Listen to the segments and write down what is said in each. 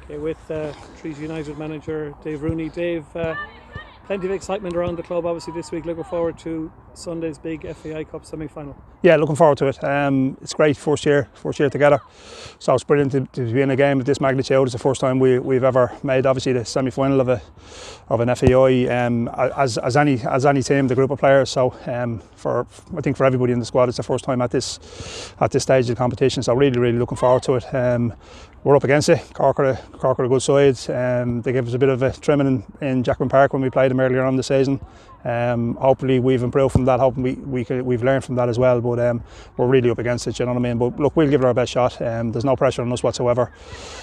Okay, with Treaty United manager Dave Rooney. Dave, plenty of excitement around the club obviously this week. Looking forward to Sunday's big FAI Cup semi-final. Yeah, looking forward to it. It's great, first year together. So it's brilliant to be in a game of this magnitude. It's the first time we've ever made obviously the semi-final of an FAI as any team, the group of players. So I think for everybody in the squad, it's the first time at this stage of the competition. So really looking forward to it. We're up against it. Cork are a good side. They gave us a bit of a trimming in Jackman Park when we played them earlier on in the season. Hopefully we've improved from that. Hopefully we've learned from that as well. But we're really up against it. You know what I mean? But look, we'll give it our best shot. There's no pressure on us whatsoever.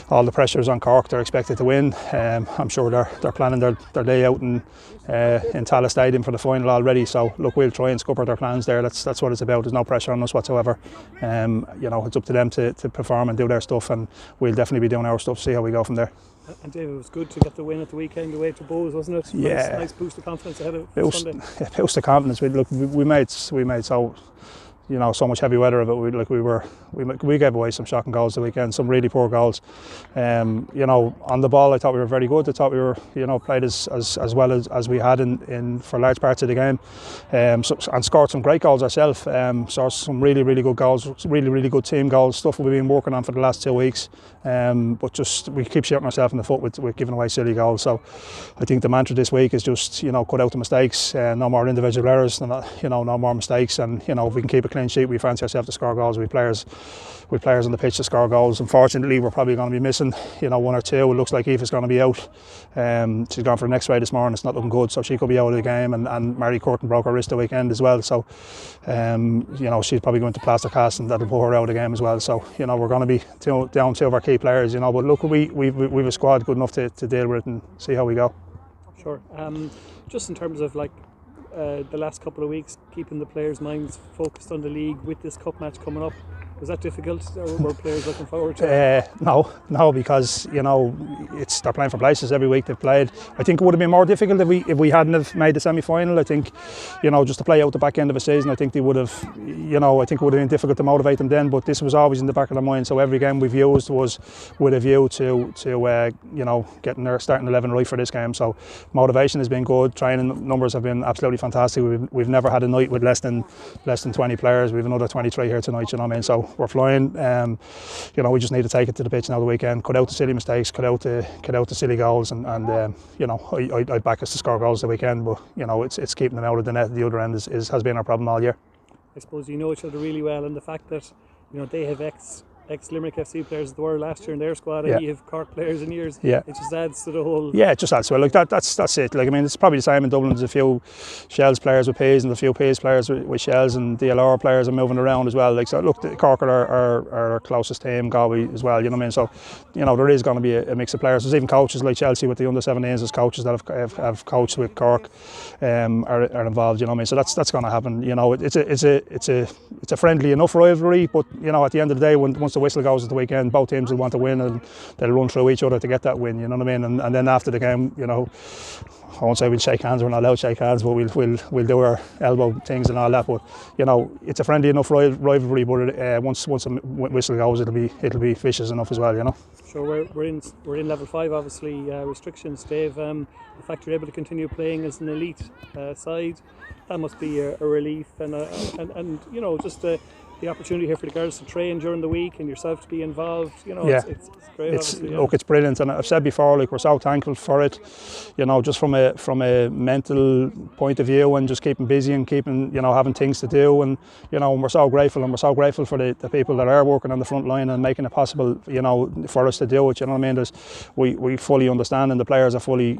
All the pressure is on Cork. They're expected to win. I'm sure they're planning their day out in Tallaght Stadium for the final already. So look, we'll try and scupper their plans there. That's what it's about. There's no pressure on us whatsoever. It's up to them to perform and do their stuff, and we'll definitely be doing our stuff. See how we go from there. And David, it was good to get the win at the weekend away to Bowes, wasn't it? Yeah. Nice boost of confidence ahead of Sunday. Yeah, boost of confidence. We made so much heavy weather of it. We gave away some shocking goals the weekend, some really poor goals. On the ball, I thought we were very good. I thought we were, played as well as we had in for large parts of the game, and scored some great goals ourselves. Scored some really good goals, really good team goals, stuff we've been working on for the last 2 weeks. But just we keep shooting ourselves in the foot with giving away silly goals. So I think the mantra this week is just cut out the mistakes, no more individual errors, no more mistakes, and if we can keep a clean sheet, we fancy ourselves to score goals. We players on the pitch to score goals. Unfortunately, we're probably going to be missing one or two. It looks like Aoife's going to be out. She's gone for an X-ray this morning. It's not looking good, so she could be out of the game. And Mary Curtin broke her wrist the weekend as well. So she's probably going to plaster cast, and that'll pull her out of the game as well. So we're going to be down two of our key players. But look, we've a squad good enough to deal with it and see how we go. Sure. Just in terms of the last couple of weeks, keeping the players' minds focused on the league with this cup match coming up, was that difficult? Or were players looking forward to it? No, because they're playing for places every week they've played. I think it would have been more difficult if we hadn't have made the semi-final. I think just to play out the back end of a season, I think they would have I think it would have been difficult to motivate them then. But this was always in the back of their mind. So every game we've used was with a view to getting their starting 11 right for this game. So motivation has been good. Training numbers have been absolutely fantastic. We've never had a night with less than 20 players. We've another 23 here tonight. You know what I mean? So we're flying. We just need to take it to the pitch now the weekend. Cut out the silly mistakes. Cut out the silly goals. And I'd back us to score goals the weekend. But it's keeping them out of the net. The other end has been our problem all year. I suppose you know each other really well, and the fact that they have ex-Limerick FC players that were last year in their squad, and you have Cork players in yours. Yeah. It just adds to the whole. Yeah, it just adds to it. That's it. It's probably the same in Dublin. There's a few Shells players with Peas and a few Peas players with Shells, and DLR players are moving around as well. The Cork are our closest team, Galway as well. You know what I mean? So, there is going to be a mix of players. There's even coaches like Chelsea with the under-17s. There's coaches that have coached with Cork are involved. You know what I mean? So that's going to happen. It's a friendly enough rivalry, but at the end of the day, once the whistle goes at the weekend, both teams will want to win, and they'll run through each other to get that win. You know what I mean? And then after the game, I won't say we'll shake hands. We're not allowed to shake hands, but we'll do our elbow things and all that. But it's a friendly enough rivalry. But once a whistle goes, it'll be vicious enough as well. Sure, we're in level 5, obviously restrictions, Dave. The fact you're able to continue playing as an elite side, that must be a relief, and just the opportunity here for the girls to train during the week and yourself to be involved. It's great. Look, it's brilliant, and I've said before, we're so thankful for it. Just from a mental point of view, and just keeping busy and keeping having things to do, and we're so grateful, for the people that are working on the front line and making it possible for us to do it. You know what I mean? We fully understand, and the players are fully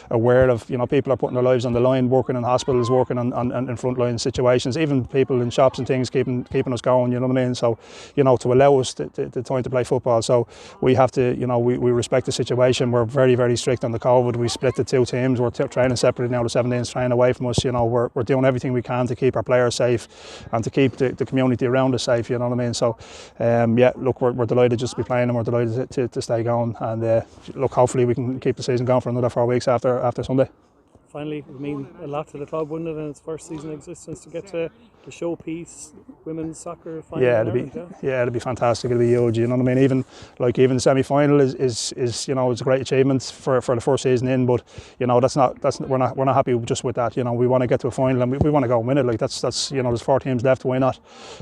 aware of people are putting their lives on the line, working in hospitals, working on frontline situations, even people in shops and things keeping us going. You know what I mean? So to allow us the time to play football, so we have to we respect the situation. We're very strict on the COVID. We split the two teams. We're training separately now. The 17s training away from us. We're doing everything we can to keep our players safe and to keep the community around us safe. You know what I mean? So look, we're delighted just to be playing, and we're delighted to stay going, and look, hopefully we can keep the season going for another 4 weeks after Sunday. finally, it would mean a lot to the club, wouldn't it, in its first season of existence, to get to the showpiece women's soccer final. Yeah, in Ireland, it'd be fantastic. It'd be huge. You know what I mean? Even the semi-final is you know, it's a great achievement for the first season in. But you know, we're not happy just with that. You know, we want to get to a final and we want to go and win it. Like that's you know, there's 4 teams left. Why not?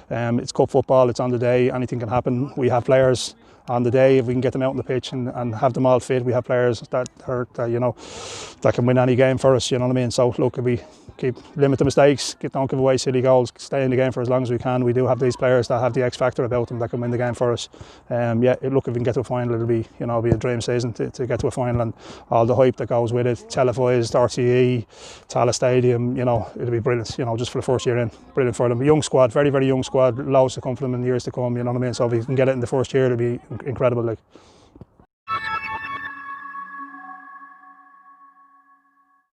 It's cup football. It's on the day. Anything can happen. We have players on the day. If we can get them out on the pitch and have them all fit, we have players that you know, that can win any game for us. You know what I mean? So look, if we limit the mistakes, don't give away silly goals, stay in the game for as long as we can. We do have these players that have the X factor about them that can win the game for us. Look, if we can get to a final, it'll be, you know, be a dream season to get to a final, and all the hype that goes with it, televised, RTE, Tallaght Stadium, you know, it'll be brilliant. You know, just for the first year in, brilliant for them. A young squad, very, very young squad, loads to come from them in years to come. You know what I mean? So if we can get it in the first year, it'll be incredible. Like.